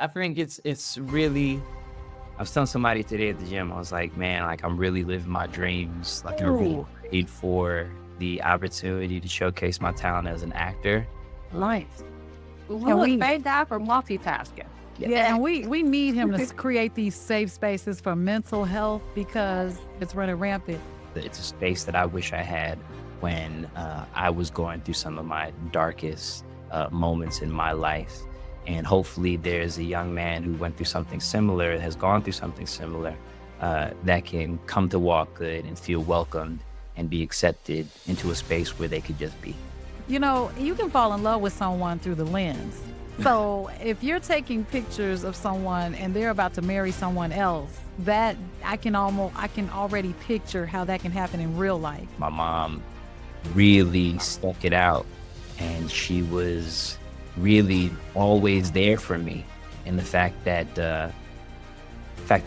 I think it's really. I was telling somebody today at the gym. I was like, man, like I'm really living my dreams. Like I'm really Ooh, paid for the opportunity to showcase my talent as an actor. nice. And Look, we thank God for multitasking. yeah, and we need him to create these safe spaces for mental health because it's running rampant. It's a space that I wish I had when I was going through some of my darkest moments in my life. And hopefully, there's a young man who went through something similar, has gone through something similar, that can come to Walk Good and feel welcomed and be accepted into a space where they could just be. You know, you can fall in love with someone through the lens. So if you're taking pictures of someone and they're about to marry someone else, that I can already picture how that can happen in real life. My mom really stuck it out, and she was really always there for me. And the fact that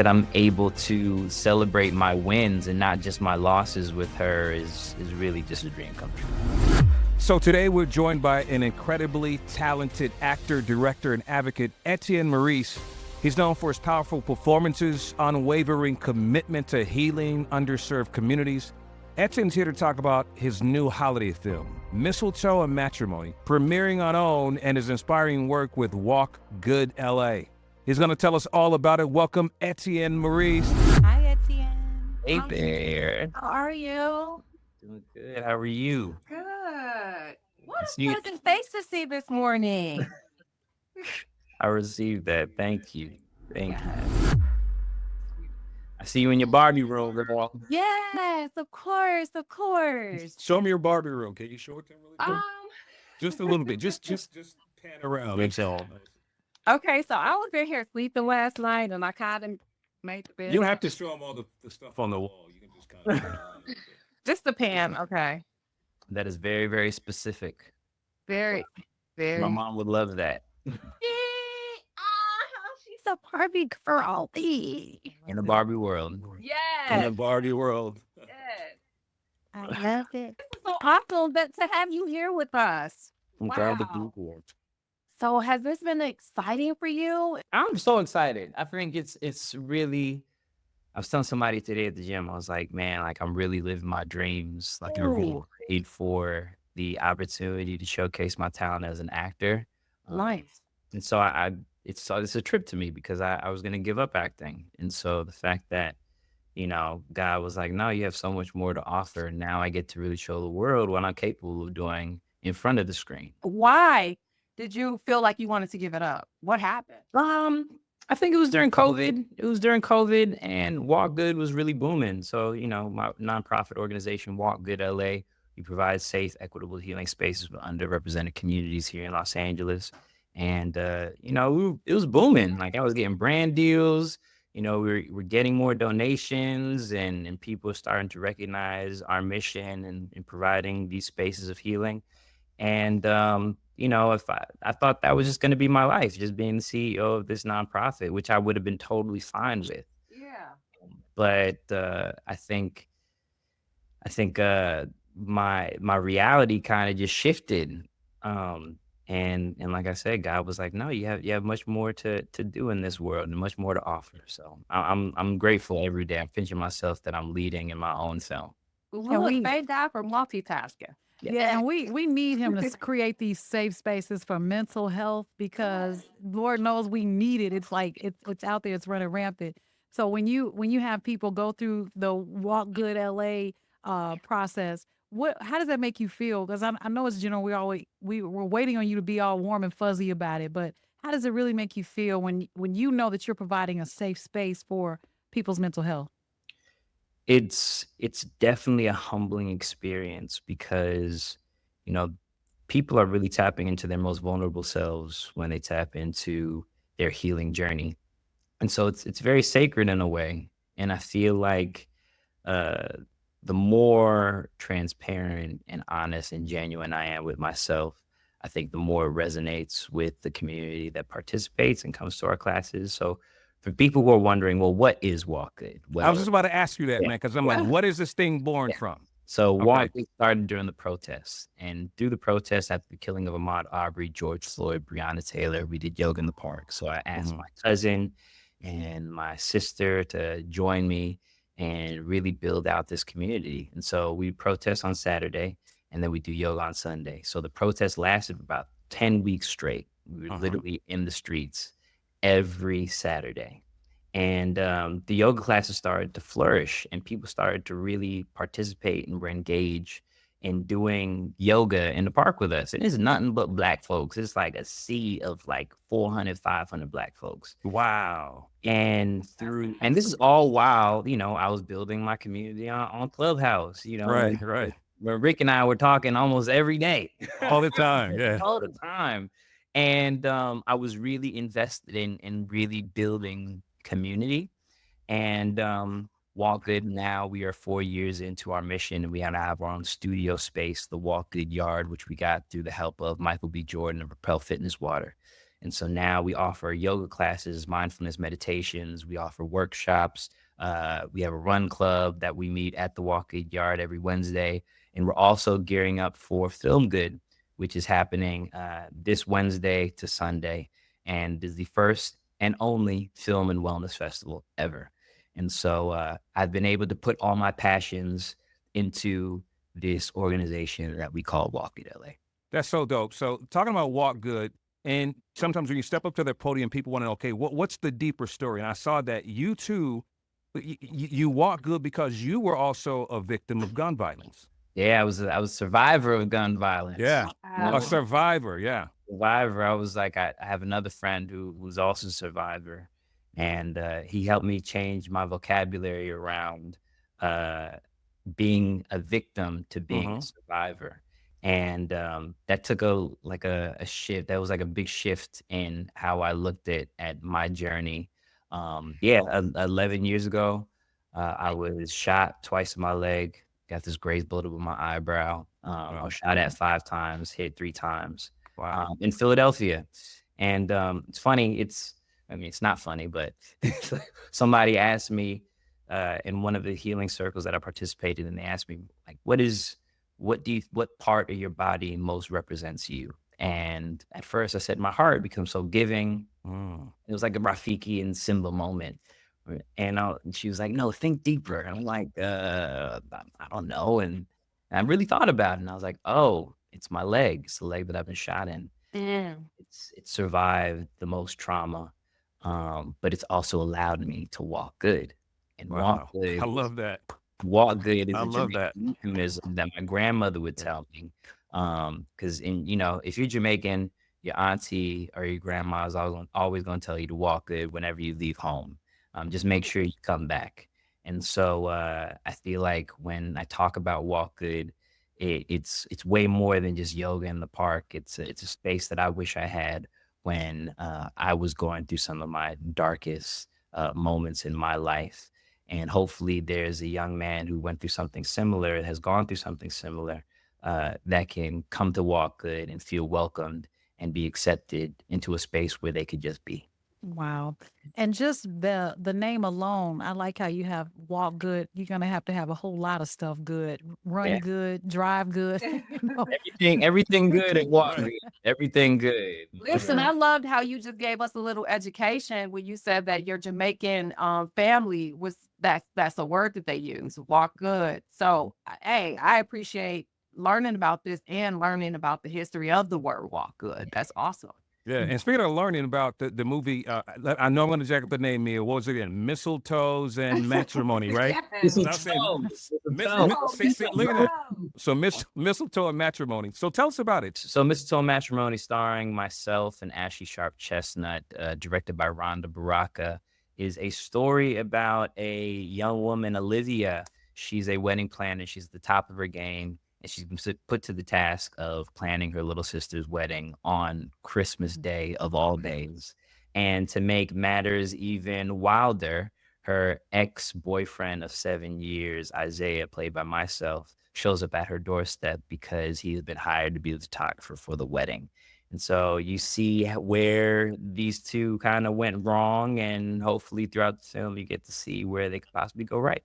I'm able to celebrate my wins and not just my losses with her is really just a dream come true. So today we're joined by an incredibly talented actor, director, and advocate, Etienne Maurice. He's known for his powerful performances, unwavering commitment to healing underserved communities. Etienne's here to talk about his new holiday film, Mistletoe and Matrimony, premiering on OWN and his inspiring work with Walk Good LA. He's going to tell us all about it. Welcome, Etienne Maurice. Hi, Etienne. Hey there. How are you? Doing good. How are you? Good. What It's a you. pleasant face to see this morning. I received that. Thank you. Thank you. I see you in your Barbie room, girl. Yes, of course, of course. Show me your Barbie room. Can you show it to him really quick? Um, Just a little bit. Just pan around. Make sure. okay, so I was in here sleeping last night and I kind of made the bed. You don't have to show him all the stuff on the wall. You can just kind of. Just the pan, okay. That is very, very specific. Very, very. My mom would love that. She's a Barbie girl. In the Barbie world. In the Yes. Barbie world. Yes. I love it. It's so awesome to have you here with us. I'm proud to Wow. be here. So has this been exciting for you? I'm so excited. I think it's really. I was telling somebody today at the gym. I was like, man, like I'm really living my dreams. Like I'm really Ooh, paid for the opportunity to showcase my talent as an actor. nice. And so it's a trip to me because I was gonna give up acting. And so the fact that, God was like, no, you have so much more to offer. Now I get to really show the world what I'm capable of doing in front of the screen. Why did you feel like you wanted to give it up? What happened? I think it was during COVID. It was during COVID, and Walk Good was really booming. So, my nonprofit organization, Walk Good LA, we provide safe, equitable healing spaces for underrepresented communities here in Los Angeles. And, it was booming. Like I was getting brand deals. We're getting more donations, and people are starting to recognize our mission and providing these spaces of healing. And, if I thought that was just going to be my life, just being the CEO of this nonprofit, which I would have been totally fine with. Yeah. But I think my reality kind of just shifted. And like I said, God was like, no, you have much more to do in this world and much more to offer. So I'm grateful every day. I'm pinching myself that I'm leading in my own film. And Look, we thank God for multitasking. yeah, and we need him to create these safe spaces for mental health because Lord knows we need it. It's like it's out there, it's running rampant. So when you have people go through the Walk Good LA process, how does that make you feel? Because I know it's we're waiting on you to be all warm and fuzzy about it, but how does it really make you feel when you know that you're providing a safe space for people's mental health? It's definitely a humbling experience because, you know, people are really tapping into their most vulnerable selves when they tap into their healing journey. And so it's very sacred in a way. And I feel like uh the more transparent and honest and genuine I am with myself, I think the more it resonates with the community that participates and comes to our classes. So for people who are wondering, well, what is Walk Good? I was Well, just about to ask you that, yeah, man, because I'm like, what is this thing born yeah. from? So Okay. Walk Good started during the protests, and through the protests after the killing of Ahmaud Arbery, George Floyd, Breonna Taylor, we did yoga in the park. So I asked my cousin and my sister to join me and really build out this community. And so we protest on Saturday, and then we do yoga on Sunday. So the protest lasted about 10 weeks straight. We were literally in the streets every Saturday. And the yoga classes started to flourish, and people started to really participate and engage in doing yoga in the park with us. And it's nothing but Black folks. It's like a sea of like 400, 500 Black folks. Wow. And this is all while, I was building my community on Clubhouse, Right, right. where Rick and I were talking almost every day. All the time, yeah. All the time. And I was really invested in really building community. And Walk Good, now we are 4 years into our mission, and we have our own studio space, the Walk Good Yard, which we got through the help of Michael B. Jordan and Propel Fitness Water. And so now we offer yoga classes, mindfulness meditations, we offer workshops. We have a run club that we meet at the Walk Good Yard every Wednesday. And we're also gearing up for Film Good, which is happening this Wednesday to Sunday, and is the first and only film and wellness festival ever. And so I've been able to put all my passions into this organization that we call Walk Good LA. That's so dope. So talking about Walk Good, and sometimes when you step up to the podium, people want to know, okay, what's the deeper story? And I saw that you too, you walk good because you were also a victim of gun violence. Yeah, I was a survivor of gun violence. Yeah, Wow. a survivor. Yeah. Survivor. I was like, I have another friend who was also a survivor, and he helped me change my vocabulary around being a victim to being a survivor. And that took a shift. That was like a big shift in how I looked at my journey. 11 years ago, I was shot twice in my leg, got this grazed bullet over my eyebrow. I was shot at 5 times, hit 3 times. Wow. In Philadelphia. And it's funny. It's not funny, but somebody asked me in one of the healing circles that I participated in, they asked me, like, what part of your body most represents you? And at first I said my heart, becomes so giving. It was like a Rafiki and Simba moment. And she was like, no, think deeper. And I'm like, I don't know. And I really thought about it. And I was like, oh, it's my leg. It's the leg that I've been shot in. It survived the most trauma, but it's also allowed me to walk good. And walk good. I love that. Walk good is I a love that. Jamaican euphemism that my grandmother would tell me. Because if you're Jamaican, your auntie or your grandma is always going to tell you to walk good whenever you leave home. Just make sure you come back. And so I feel like when I talk about Walk Good, it's way more than just yoga in the park. It's a space that I wish I had when I was going through some of my darkest moments in my life. And hopefully there's a young man who went through something similar, has gone through something similar, that can come to Walk Good and feel welcomed and be accepted into a space where they could just be. Wow. And just the name alone, I like how you have Walk Good. You're going to have a whole lot of stuff good. Run good, drive good. Everything good at Walk Good. Everything good. Listen, I loved how you just gave us a little education when you said that your Jamaican family was that's a word that they use, walk good. So, hey, I appreciate learning about this and learning about the history of the word walk good. That's awesome. Yeah, and speaking of learning about the movie, I know I'm going to jack up the name here. What was it again? Mistletoes and Matrimony, right? Mistletoe. Look at that. So Mistletoe and Matrimony. So tell us about it. So Mistletoe and Matrimony, starring myself and Ashley Sharp Chestnut, directed by Rhonda Baraka, is a story about a young woman, Olivia. She's a wedding planner. She's at the top of her game. And she's been put to the task of planning her little sister's wedding on Christmas Day of all days. And to make matters even wilder, her ex-boyfriend of 7 years, Isaiah, played by myself, shows up at her doorstep because he has been hired to be the photographer for the wedding. And so you see where these two kind of went wrong, and hopefully throughout the film you get to see where they could possibly go right.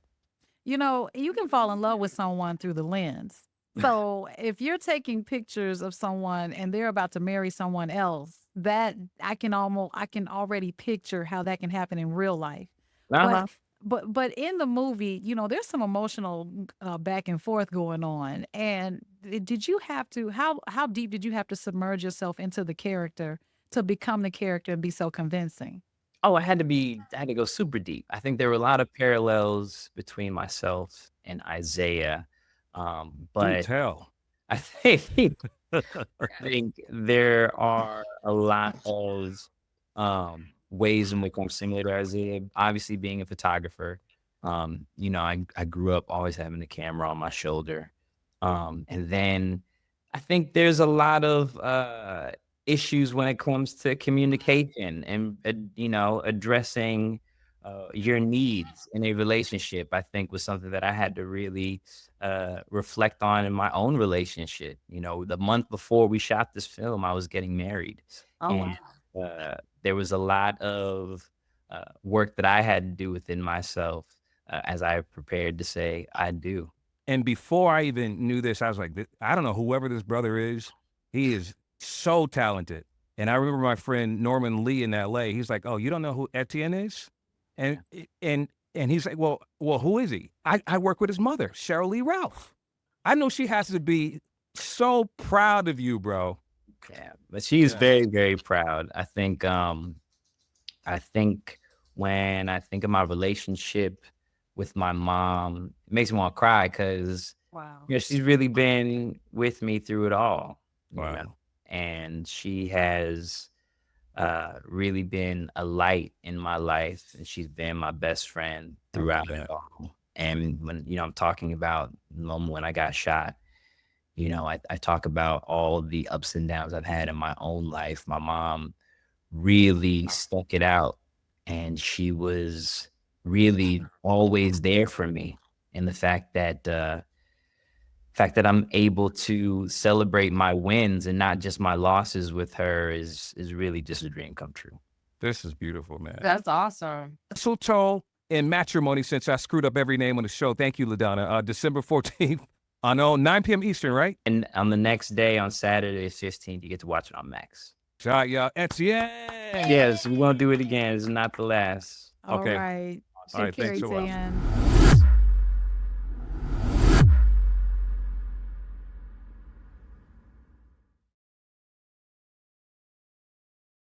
You know, you can fall in love with someone through the lens. So if you're taking pictures of someone and they're about to marry someone else, that I can already picture how that can happen in real life. Uh-huh. But but in the movie, you know, there's some emotional back and forth going on. And did you have to how deep did you have to submerge yourself into the character to become the character and be so convincing? Oh, I had to go super deep. I think there were a lot of parallels between myself and Isaiah. Do But tell. I think I think there are a lot of ways in which I'm similar to Isaiah. Obviously, being a photographer, I grew up always having a camera on my shoulder. And then I think there's a lot of issues when it comes to communication and addressing your needs in a relationship. I think was something that I had to really reflect on in my own relationship. You know, the month before we shot this film, I was getting married, Oh, and wow. there was a lot of work that I had to do within myself as I prepared to say I do. And before I even knew this, I was like, I don't know, whoever this brother is, he is so talented. And I remember my friend Norman Lee in LA. He's like, "Oh, you don't know who Etienne is?" And and he's like, "Well, who is he?" I work with his mother, Cheryl Lee Ralph. I know she has to be so proud of you, bro. Yeah, but she's Yeah. very, very proud. I think when I think of my relationship with my mom, it makes me want to cry because Wow. she's really been with me through it all, Wow. and she has really been a light in my life, and she's been my best friend I love throughout it that. all. And when I'm talking about the moment when I got shot, I talk about all the ups and downs I've had in my own life. My mom really stuck it out, and she was really always there for me. And the fact that I'm able to celebrate my wins and not just my losses with her is really just a dream come true. This is beautiful, man. That's awesome. Mistletoe and Matrimony, since I screwed up every name on the show. Thank you, LaDonna. December 14th on 9 p.m. Eastern, right? And on the next day, on Saturday, 15th, you get to watch it on Max. All right, y'all. Etienne. Yes, we're gonna do it again. It's not the last. All Okay. right. All Take right. care, Thanks so much. Etienne.